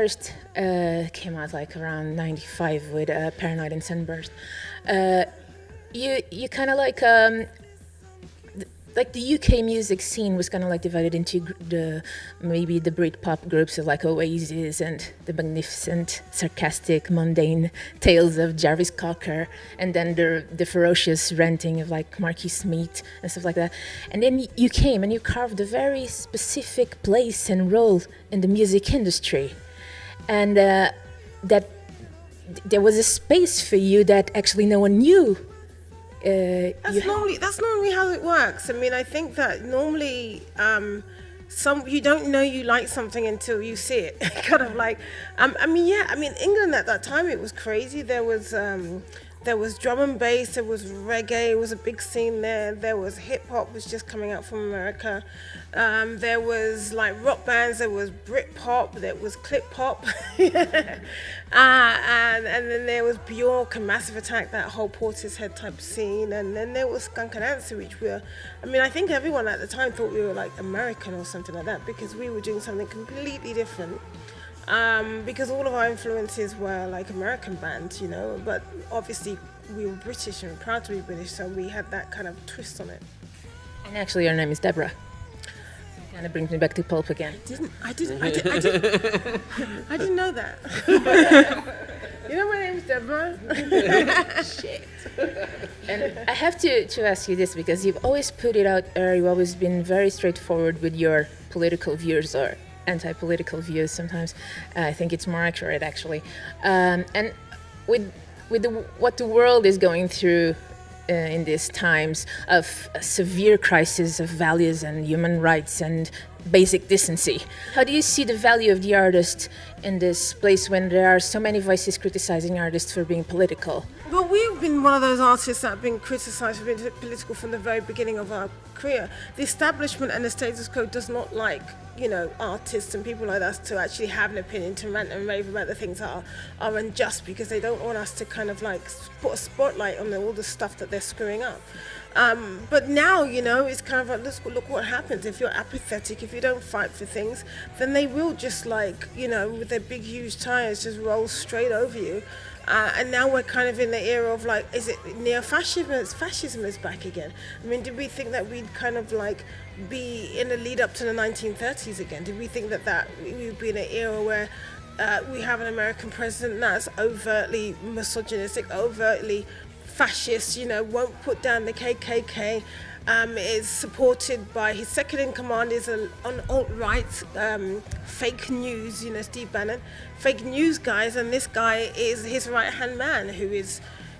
first came out like around 95 with Paranoid and Sunburst, you kind of like the UK music scene was kind of like divided into maybe the Britpop groups of like Oasis and the magnificent, sarcastic, mundane tales of Jarvis Cocker, and then the ferocious ranting of like Marquis Smith and stuff like that. And then you came and you carved a very specific place and role in the music industry, and that there was a space for you that actually no one knew. That's normally how it works. I mean, I think that normally you don't know you like something until you see it. Kind of like, England at that time, it was crazy. There was drum and bass, there was reggae, it was a big scene there. There was hip hop was just coming out from America. There was like rock bands, there was Britpop, there was clip hop. And then there was Bjork and Massive Attack, that whole Portishead type scene. And then there was Skunk Anansie, which I think everyone at the time thought we were like American or something like that, because we were doing something completely different. Because all of our influences were like American bands, you know, but obviously we were British and proud to be British, so we had that kind of twist on it. And actually your name is Deborah. Kind of brings me back to pulp again. I didn't know that. You know my name's Deborah? Shit. And I have to ask you this, because you've always put it out there, you've always been very straightforward with your political views, or anti-political views sometimes. I think it's more accurate, actually. And with what the world is going through in these times of a severe crisis of values and human rights and basic decency, how do you see the value of the artist in this place when there are so many voices criticizing artists for being political? Well, we've been one of those artists that have been criticised for being political from the very beginning of our career. The establishment and the status quo does not like, you know, artists and people like us to actually have an opinion, to rant and rave about the things that are unjust, because they don't want us to kind of like put a spotlight on all the stuff that they're screwing up. But now, you know, it's kind of like, look what happens. If you're apathetic, if you don't fight for things, then they will just like, you know, with their big, huge tires, just roll straight over you. And now we're kind of in the era of like, is it neo-fascism? Fascism is back again. I mean, did we think that we'd kind of like be in the lead up to the 1930s again? Did we think that we'd be in an era where we have an American president that's overtly misogynistic, overtly fascist, you know, won't put down the KKK, is supported by his second in command is an alt-right fake news, you know, Steve Bannon, fake news guys, and this guy is his right-hand man, who is,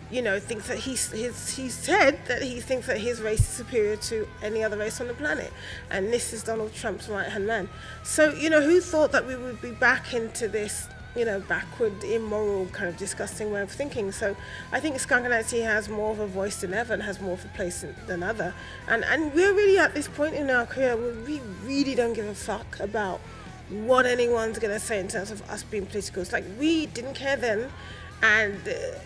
you know, thinks that he said that he thinks that his race is superior to any other race on the planet, and this is Donald Trump's right-hand man. So, you know, who thought that we would be back into this, you know, backward, immoral, kind of disgusting way of thinking? So I think Skunk Anansie has more of a voice than ever and has more of a place than ever. And we're really at this point in our career where we really don't give a fuck about what anyone's going to say in terms of us being political. It's like, we didn't care then, and,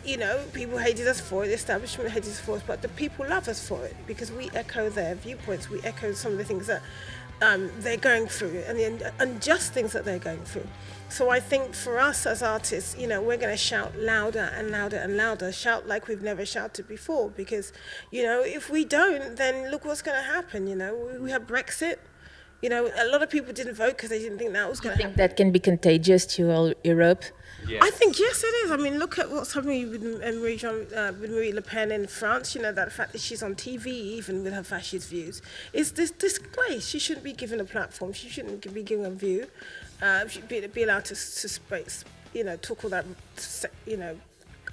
you know, people hated us for it, the establishment hated us for it, but the people love us for it, because we echo their viewpoints, we echo some of the things that they're going through, and the unjust things that they're going through. So I think for us as artists, you know, we're going to shout louder and louder and louder, shout like we've never shouted before, because, you know, if we don't, then look what's going to happen. You know, we have Brexit. You know, a lot of people didn't vote because they didn't think that was going to happen. That can be contagious to all Europe? Yeah. I think, yes, it is. I mean, look at what's happening with Marie Le Pen in France. You know, that fact that she's on TV, even with her fascist views, is this disgrace. She shouldn't be given a platform. She shouldn't be given a view. She should be allowed to space, you know, talk all that, you know,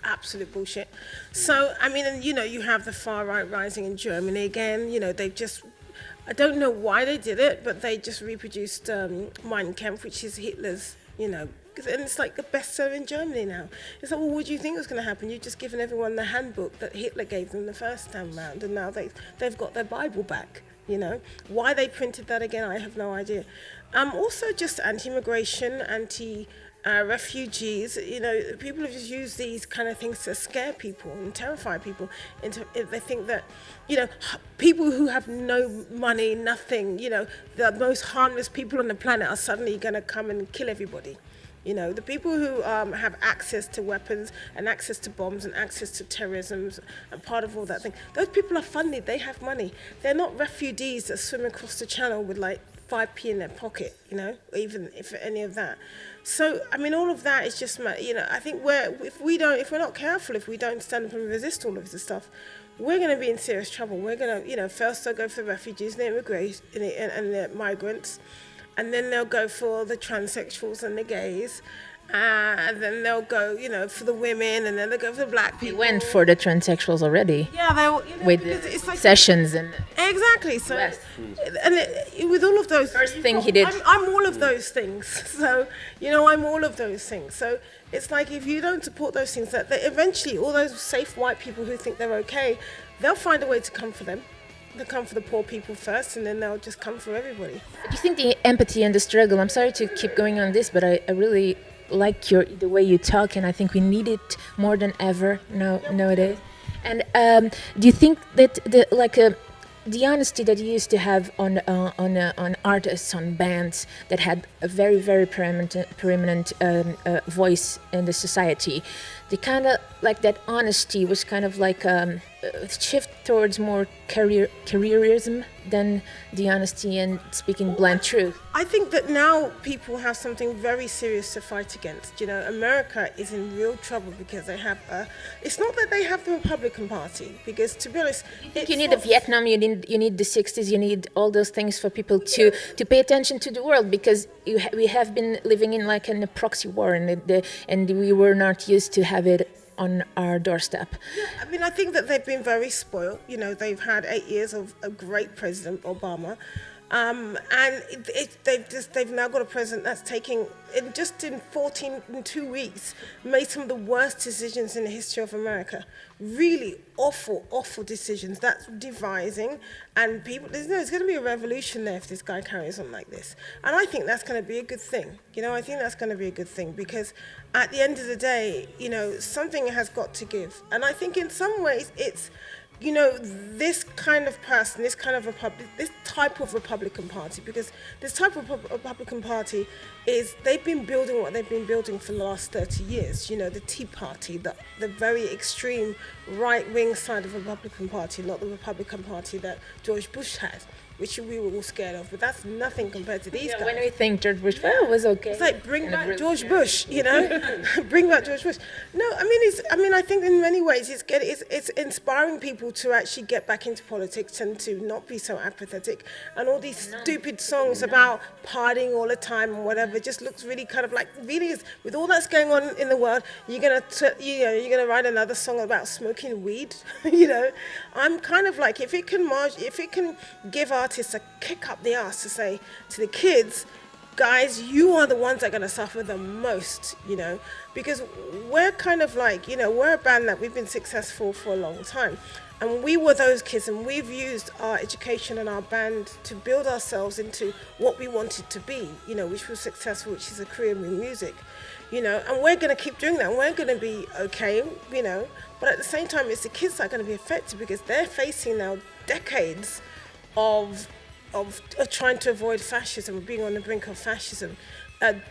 absolute bullshit. So, I mean, and, you know, you have the far right rising in Germany again. You know, they've just, I don't know why they did it, but they just reproduced Mein Kampf, which is Hitler's, you know, and it's like a bestseller in Germany now. It's like, well, what do you think was going to happen? You've just given everyone the handbook that Hitler gave them the first time round, and now they've got their Bible back, you know. Why they printed that again, I have no idea. Also just anti-immigration, refugees, you know, people have just used these kind of things to scare people and terrify people they think that, you know, people who have no money, nothing, you know, the most harmless people on the planet are suddenly going to come and kill everybody. You know, the people who have access to weapons and access to bombs and access to terrorism and part of all that thing, those people are funded, they have money. They're not refugees that swim across the channel with like 5p in their pocket, you know, or even if any of that. So, I mean, all of that is just, you know, I think if we're not careful, if we don't stand up and resist all of this stuff, we're going to be in serious trouble. We're going to, you know, first they'll go for the refugees and the immigrants and the migrants, and then they'll go for the transsexuals and the gays, and then they'll go, you know, for the women, and then they'll go for the black people. He went for the transsexuals already. Yeah, they were, you know, with it's like sessions and exactly. So, West. and with all of those, First thing he did. I'm all of those things. So, you know, I'm all of those things. So it's like if you don't support those things, that eventually all those safe white people who think they're okay, they'll find a way to come for them. They'll come for the poor people first, and then they'll just come for everybody. Do you think the empathy and the struggle, I'm sorry to keep going on this, but I really like the way you talk, and I think we need it more than ever nowadays. And do you think that the honesty that you used to have on artists, on bands that had a very, very preeminent voice in the society, the kind of like that honesty was kind of like a shift towards more careerism than the honesty and speaking blunt truth? I think that now people have something very serious to fight against. You know, America is in real trouble because they have it's not that they have the Republican Party, because to be honest, you need the Vietnam, you need the 60s, you need all those things for people to pay attention to the world, because we have been living in like in a proxy war, and we were not used to have it on our doorstep. Yeah, I mean, I think that they've been very spoiled. You know, they've had 8 years of a great President Obama, and they've now got a president that's taking in 2 weeks made some of the worst decisions in the history of America. Really awful decisions. That's devising, and people. There's going to be a revolution there if this guy carries on like this. And I think that's going to be a good thing. You know, I think that's going to be a good thing, because at the end of the day, you know, something has got to give. And I think in some ways it's, you know, this kind of person, this type of Republican Party, because this type of Republican Party is, they've been building what they've been building for the last 30 years. You know, the Tea Party, the very extreme right-wing side of the Republican Party, not the Republican Party that George Bush had, which we were all scared of, but that's nothing compared to these guys. When we think George Bush, well, it was okay. It's like, bring back George Bush, you know? Bring back George Bush. No, I mean, I think in many ways it's inspiring people to actually get back into politics and to not be so apathetic. And all these stupid songs about partying all the time and whatever just looks really kind of like, really is, with all that's going on in the world, you're gonna write another song about smoking weed, you know? I'm kind of like, if it can give artists a kick up the ass to say to the kids, guys, you are the ones that are going to suffer the most, you know, because we're kind of like, you know, we're a band that we've been successful for a long time, and we were those kids, and we've used our education and our band to build ourselves into what we wanted to be, you know, which was successful, which is a career in music, you know, and we're going to keep doing that, and we're going to be okay, you know, but at the same time, it's the kids that are going to be affected, because they're facing now decades of trying to avoid fascism, or being on the brink of fascism,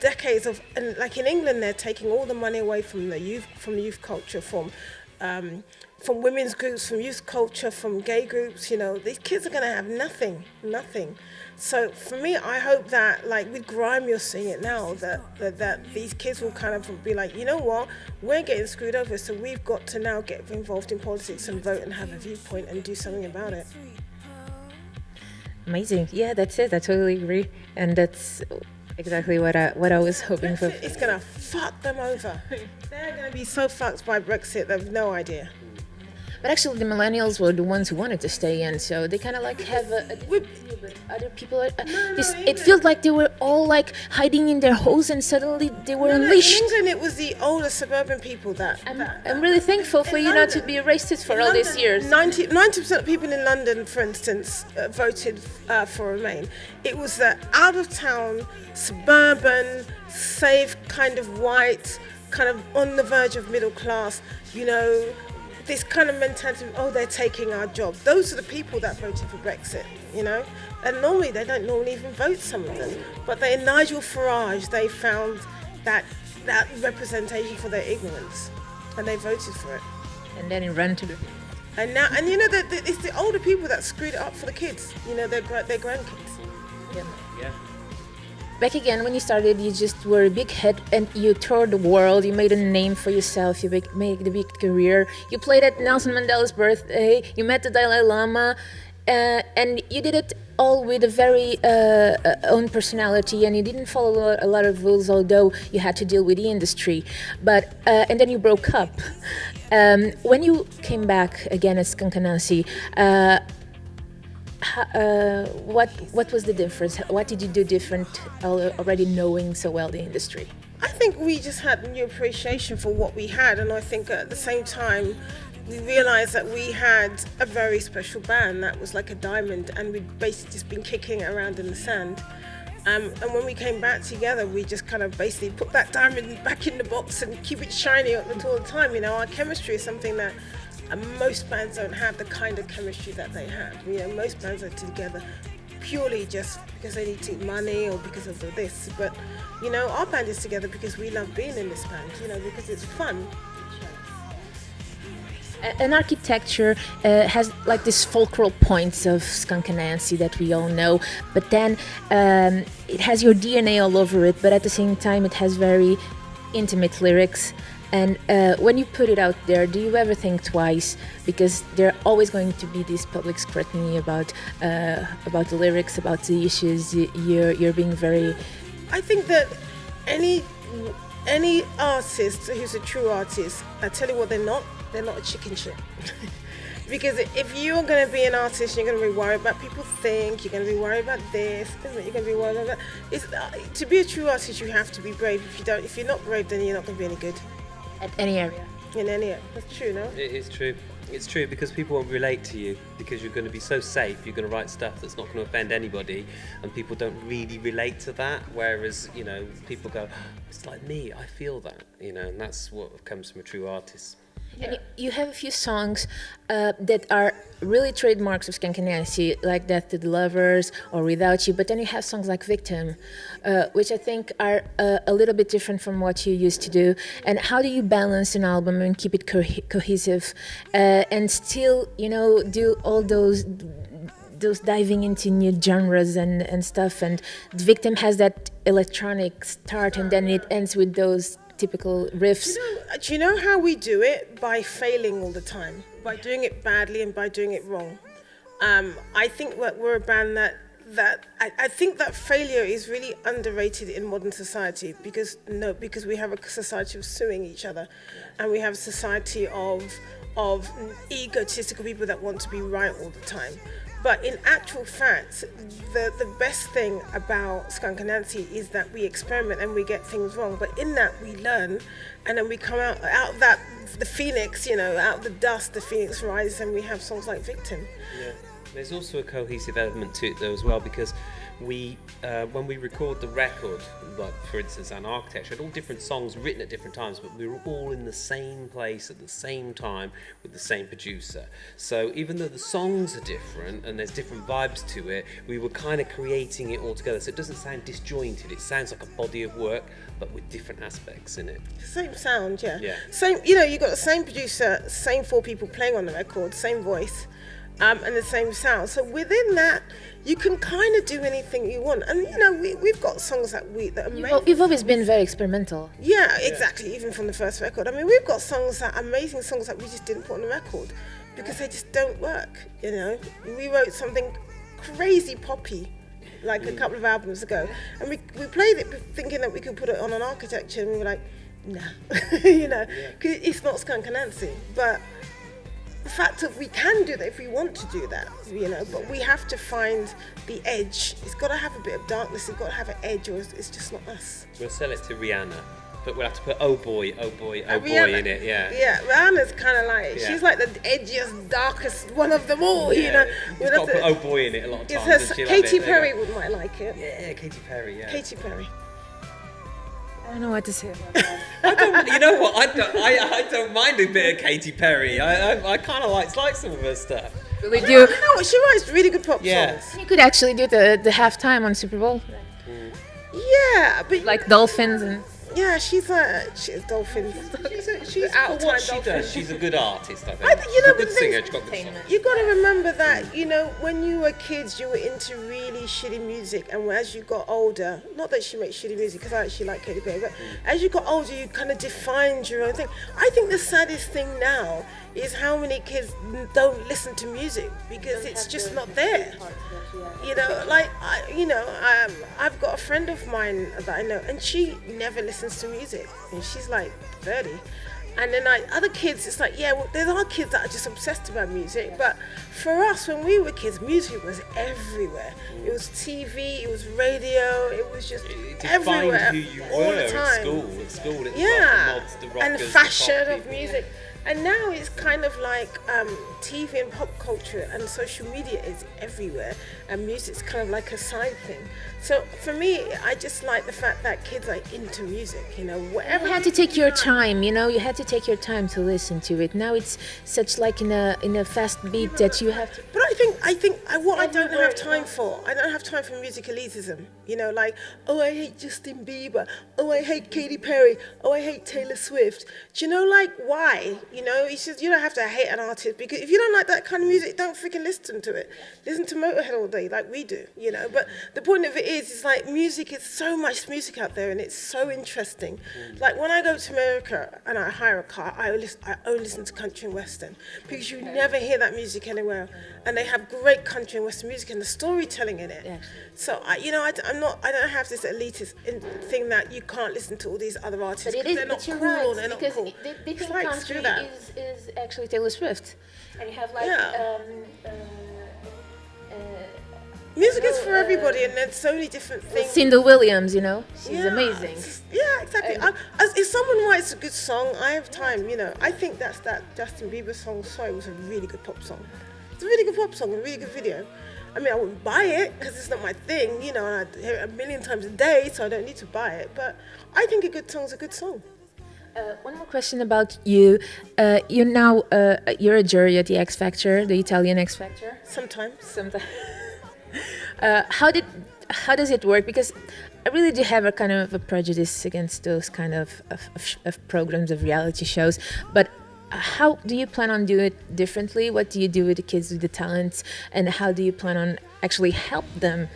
decades of, and like in England, they're taking all the money away from the youth culture, from women's groups, from youth culture, from gay groups. You know, these kids are going to have nothing. So for me, I hope that, like with grime, you're seeing it now, that these kids will kind of be like, you know what, we're getting screwed over, so we've got to now get involved in politics and vote and have a viewpoint and do something about it. Amazing. Yeah, that's it. I totally agree. And that's exactly what I was hoping for. It's going to fuck them over. They're going to be so fucked by Brexit, they've no idea. But actually, the millennials were the ones who wanted to stay in, so they kind of like have but other people. It felt like they were all like hiding in their holes, and suddenly they were unleashed. In England, it was the older suburban people that. I'm really thankful for you not to be racist for all these years. 90% of people in London, for instance, voted for Remain. It was the out of town, suburban, safe, kind of white, kind of on the verge of middle class, you know. This kind of mentality of, oh, they're taking our jobs. Those are the people that voted for Brexit, you know? And normally, they don't normally even vote, some of them. But in Nigel Farage, they found that representation for their ignorance, and they voted for it. And then it ran to the... And now, and you know, it's the older people that screwed it up for the kids. You know, their grandkids. Yeah. Back again, when you started, you just were a big hit and you toured the world. You made a name for yourself. You made a big career. You played at Nelson Mandela's birthday. You met the Dalai Lama. And you did it all with a very own personality, and you didn't follow a lot of rules, although you had to deal with the industry. But and then you broke up. When you came back again as Skunk Anansie, what was the difference? What did you do different, already knowing so well the industry? I think we just had a new appreciation for what we had, and I think at the same time we realised that we had a very special band that was like a diamond, and we'd basically just been kicking it around in the sand. And when we came back together, we just kind of basically put that diamond back in the box and keep it shiny all the time. You know, our chemistry is something that most bands don't have, the kind of chemistry that they had. You know, most bands are together purely just because they need to get money or because of this. But, you know, our band is together because we love being in this band, you know, because it's fun. An architecture has like these fulcral points of Skunk Anansie that we all know, but then it has your DNA all over it, but at the same time it has very intimate lyrics. And when you put it out there, do you ever think twice? Because there are always going to be this public scrutiny about the lyrics, about the issues. You're being very... I think that any artist who's a true artist, I tell you what they're not a chicken shit. Because if you're going to be an artist, you're going to be worried about people think, you're going to be worried about this, you're going to be worried about that. To be a true artist, you have to be brave. If you're not brave, then you're not going to be any good. At any area. In any area. That's true, no? It is true. It's true because people won't relate to you because you're going to be so safe. You're going to write stuff that's not going to offend anybody, and people don't really relate to that. Whereas, you know, people go, it's like me, I feel that, you know, and that's what comes from a true artist. Yeah. And you have a few songs that are really trademarks of Skunk Anansie, like Death to the Lovers or Without You, but then you have songs like Victim, which I think are a little bit different from what you used to do. And how do you balance an album and keep it cohesive and still, you know, do all those diving into new genres and stuff? And Victim has that electronic start and then it ends with those typical riffs. Do you know how we do it? By failing all the time, by doing it badly and by doing it wrong. I think that we're a band that I think that failure is really underrated in modern society because we have a society of suing each other, and we have a society of egotistical people that want to be right all the time. But in actual fact, the best thing about Skunk Anansie is that we experiment and we get things wrong. But in that, we learn, and then we come out of that, the phoenix, you know, out of the dust, the phoenix rises, and we have songs like Victim. Yeah. There's also a cohesive element to it though as well, because we, when we record the record, like for instance An Architecture, had all different songs written at different times, but we were all in the same place at the same time with the same producer. So even though the songs are different and there's different vibes to it, we were kind of creating it all together. So it doesn't sound disjointed, it sounds like a body of work, but with different aspects in it. Same sound, yeah. Yeah. Same, you know, you got the same producer, same 4 people playing on the record, same voice. And the same sound. So within that, you can kind of do anything you want. And you know, we've got songs that are amazing. You've always been very experimental. Yeah, exactly. Even from the first record. I mean, we've got songs amazing songs that we just didn't put on the record because they just don't work. You know, we wrote something crazy poppy like a couple of albums ago, and we played it thinking that we could put it on An Architecture, and we were like, no, you know, because it's not Skunk Anansie, but. The fact that we can do that if we want to do that, you know, but we have to find the edge. It's got to have a bit of darkness, it's got to have an edge, or it's just not us. We'll sell it to Rihanna, but we'll have to put oh boy Rihanna, in it, yeah. Yeah, Rihanna's kind of like, she's like the edgiest, darkest one of them all, you know. You've got to put oh boy in it a lot of times. It's Katy Perry might like it. Yeah, Katy Perry, yeah. Katy Perry. I don't know what to say about that. You know what? I don't mind a bit of Katy Perry. I kind of like some of her stuff. Really do. You know what? She writes really good pop songs. You could actually do the halftime on Super Bowl. Yeah, but like Dolphins and. Yeah, she's a dolphin. She's out for what time she dolphin. does. She's a good artist, I think. I think, She's a but good the thing singer. is, She's got good songs. you got to remember that, when you were kids, you were into really shitty music, and as you got older, not that she makes shitty music, because I actually like Katy Perry, but as you got older, you kind of defined your own thing. I think the saddest thing now is how many kids don't listen to music because it's just not there. I've got a friend of mine that I know, and she never listens to music, and she's like 30. And then other kids, it's like, there are kids that are just obsessed about music, but for us, when we were kids, music was everywhere. It was TV, it was radio, it was just everywhere, who you all were the time. at school, it's Yeah, like the mods, the rockers, and the fashion pop of people. music. And now it's kind of like TV and pop culture and social media is everywhere, and music's kind of like a side thing. So for me, I just like the fact that kids are into music, whatever. You had to take your time, you had to take your time to listen to it. Now it's such like in a fast beat that you have to. But I think what I don't have time for, I don't have time for music elitism. Oh, I hate Justin Bieber. Oh, I hate Katy Perry. Oh, I hate Taylor Swift. Do you know, why? It's just, you don't have to hate an artist, because if you don't like that kind of music, don't freaking listen to it. Listen to Motorhead all day like we do, But the point of it is like music is so much music out there, and it's so interesting. Like when I go to America and I hire a car, I only listen to country and western, because you never hear that music anywhere. And they have great country and western music and the storytelling in it. Yeah. So I don't have this elitist thing that you can't listen to all these other artists But it because is, they're not but cool you're right, or they're not because cool. the big It's thing like, country screw that. is actually Taylor Swift, and you have like Yeah. Music is for everybody, and there's so many different things. Cindy Williams, she's amazing. Yeah, exactly. If someone writes a good song, I have time. I think that Justin Bieber song, Sorry, was a really good pop song. It's a really good pop song, a really good video. I mean, I wouldn't buy it because it's not my thing, and I hear it a million times a day, so I don't need to buy it. But I think a good song's a good song. One more question about you. You're a jury at the X Factor, the Italian X Factor. Sometimes. How does it work? Because I really do have a kind of a prejudice against those kind of programs, of reality shows. But how do you plan on doing it differently? What do you do with the kids with the talents, and how do you plan on actually help them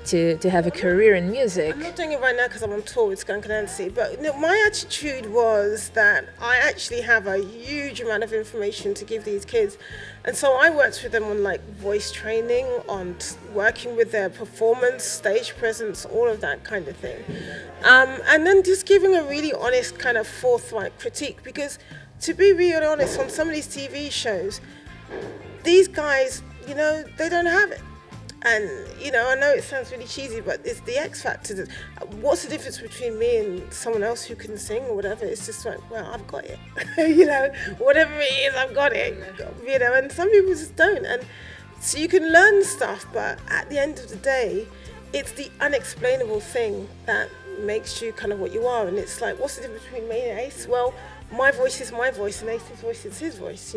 to have a career in music? I'm not doing it right now because I'm on tour with Skunk Anansie, but my attitude was that I actually have a huge amount of information to give these kids, and so I worked with them on voice training, on working with their performance, stage presence, all of that kind of thing, and then just giving a really honest kind of forthright critique, because to be really honest, on some of these TV shows, these guys, they don't have it. And, I know it sounds really cheesy, but it's the X Factor. What's the difference between me and someone else who can sing or whatever? It's just like, well, I've got it. Whatever it is, I've got it. And some people just don't. And so you can learn stuff, but at the end of the day, it's the unexplainable thing that makes you kind of what you are. And it's like, what's the difference between me and Ace? Well, my voice is my voice, and Ace's voice is his voice,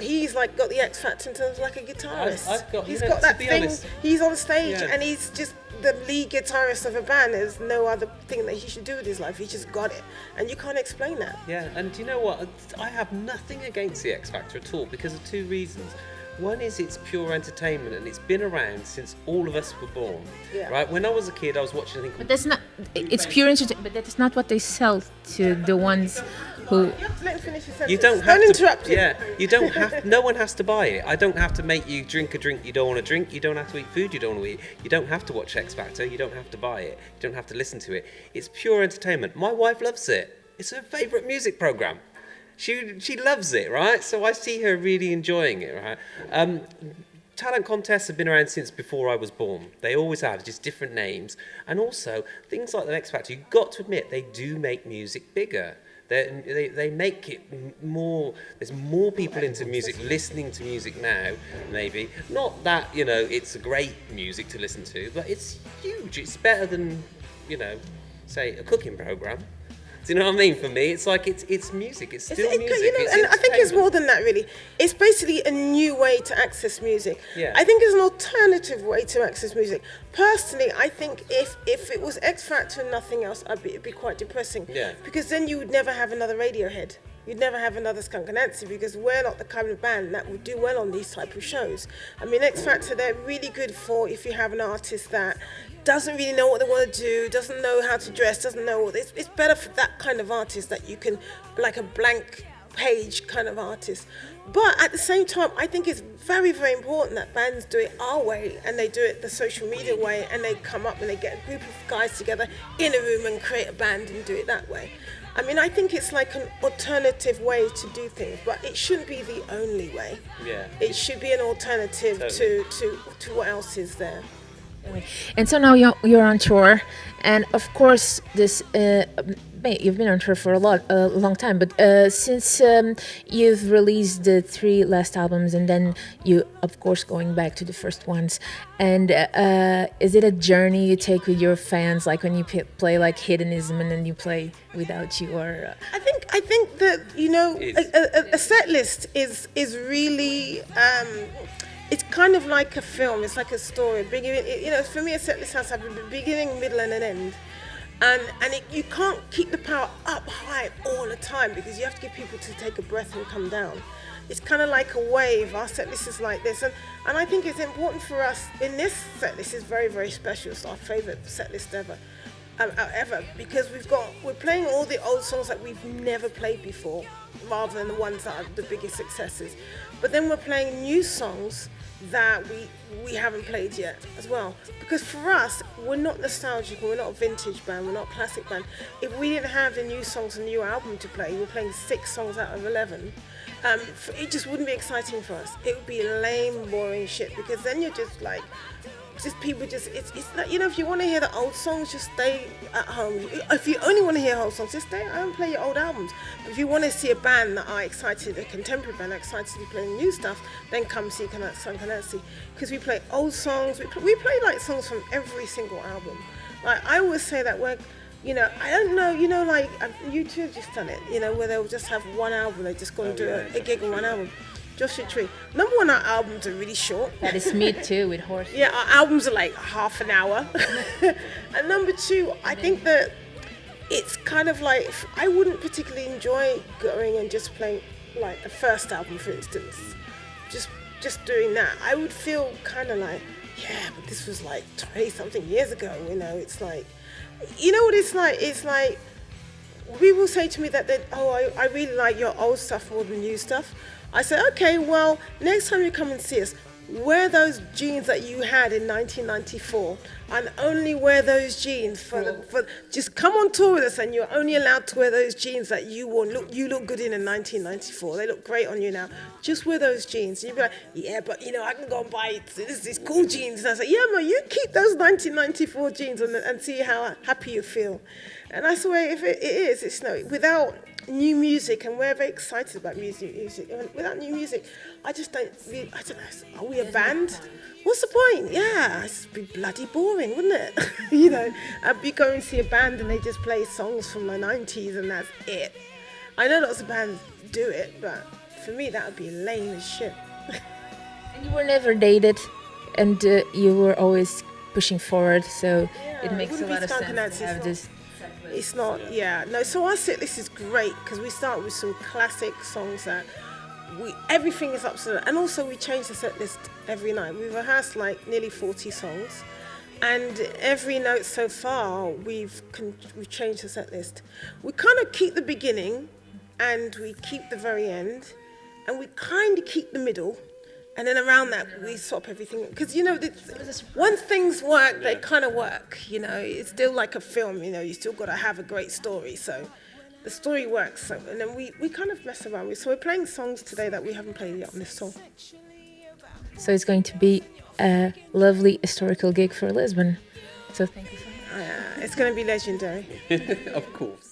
He's got the X Factor in terms of a guitarist. He's got that thing. Honest, he's on stage, yeah. and he's just the lead guitarist of a band. There's no other thing that he should do with his life. He's just got it, and you can't explain that. Yeah, and do you know what? I have nothing against the X Factor at all, because of two reasons. One is it's pure entertainment, and it's been around since all of us were born. Yeah. Right? When I was a kid, I was watching a thing But called... that's not. It's pure entertainment. But that is not what they sell to the ones who. You have to let him finish his sentence. You don't have to interrupt him. Yeah, you don't have. No one has to buy it. I don't have to make you drink a drink you don't want to drink. You don't have to eat food you don't want to eat. You don't have to watch X Factor. You don't have to buy it. You don't have to listen to it. It's pure entertainment. My wife loves it. It's her favourite music program. She loves it, right? So I see her really enjoying it, right? Talent contests have been around since before I was born. They always have, just different names. And also, things like the X Factor, you've got to admit, they do make music bigger. They make it more, there's more people into music, listening to music now, maybe. Not that, it's a great music to listen to, but it's huge. It's better than, say, a cooking programme. Do you know what I mean? For me, it's like it's music. It's still music. It's and I think it's entertainment. more than that, really. It's basically a new way to access music. Yeah. I think it's an alternative way to access music. Personally, I think if it was X Factor and nothing else, it'd be quite depressing. Yeah. Because then you would never have another Radiohead. You'd never have another Skunk Anansie, because we're not the kind of band that would do well on these type of shows. I mean, X Factor, they're really good for if you have an artist that doesn't really know what they want to do, doesn't know how to dress, doesn't know what it's better for that kind of artist that you can, like a blank page kind of artist. But at the same time, I think it's very, very important that bands do it our way, and they do it the social media way, and they come up and they get a group of guys together in a room and create a band and do it that way. I mean, I think it's like an alternative way to do things, but it shouldn't be the only way. Yeah. It should be an alternative Totally. to what else is there. And so now you're on tour, and of course this you've been on tour for a long time, but since you've released the 3 last albums, and then you of course going back to the first ones, and is it a journey you take with your fans, like when you play like Hedonism and then you play Without You, or I think that, you know, a set list is really it's kind of like a film. It's like a story. You know, for me, a set list has to have a beginning, middle, and an end. And you can't keep the power up high all the time, because you have to give people to take a breath and come down. It's kind of like a wave. Our set list is like this, and I think it's important for us. In this set list is very, very special. It's our favourite set list ever, because we're playing all the old songs that we've never played before, rather than the ones that are the biggest successes. But then we're playing new songs that we haven't played yet as well, because for us, we're not nostalgic, we're not a vintage band, we're not a classic band. If we didn't have the new songs and new album to play, we're playing 6 songs out of 11, it just wouldn't be exciting for us. It would be lame, boring shit, because then you're just like, it's like, you know, if you want to hear the old songs, just stay at home. If you only want to hear old songs, just stay at home and play your old albums. But if you want to see a band that are excited, a contemporary band excited to be playing new stuff, then come see Skunk Anansie, because we play old songs. We play like songs from every single album. Like, I always say that we're, you know, I don't know, you know, like U2 have just done it, you know, where they'll just have one album, they just go and do a gig on one album. Joshua Tree. Number one, our albums are really short. that is me too with Horse. Yeah, our albums are like half an hour. And number 2, I think that it's kind of like, I wouldn't particularly enjoy going and just playing like the first album, for instance. Just doing that. I would feel kind of like, yeah, but this was like 20 something years ago, you know. It's like, you know what it's like? It's like, people say to me that I really like your old stuff more than new stuff. I said, okay, well, next time you come and see us, wear those jeans that you had in 1994, and only wear those jeans for just come on tour with us, and you're only allowed to wear those jeans that you wore. You look good in 1994. They look great on you now. Just wear those jeans. And you'd be like, yeah, but you know, I can go and buy these cool jeans. And I said, yeah, man, you keep those 1994 jeans and see how happy you feel. And that's the way it is. It's, you know, without new music, and we're very excited about music. Without new music, I don't know. Are we a band? What's the point? Yeah, it'd be bloody boring, wouldn't it? You know, I'd be going to see a band and they just play songs from the 90s and that's it. I know lots of bands do it, but for me that would be lame as shit. And you were never dated, and you were always pushing forward, so it makes a lot of sense to have this. It's not, yeah. No, so our set list is great, because we start with some classic songs that everything is up to that. And also we change the set list every night. We've rehearsed like nearly 40 songs, and every note so far we've changed the set list. We kind of keep the beginning, and we keep the very end, and we kind of keep the middle. And then around that, we swap everything. Because, you know, once things work, they kind of work, you know. It's still like a film, you know. You still got to have a great story. So the story works. So, and then we kind of mess around with. So we're playing songs today that we haven't played yet on this tour. So it's going to be a lovely historical gig for Lisbon. So thank you so much. It's going to be legendary. Of course.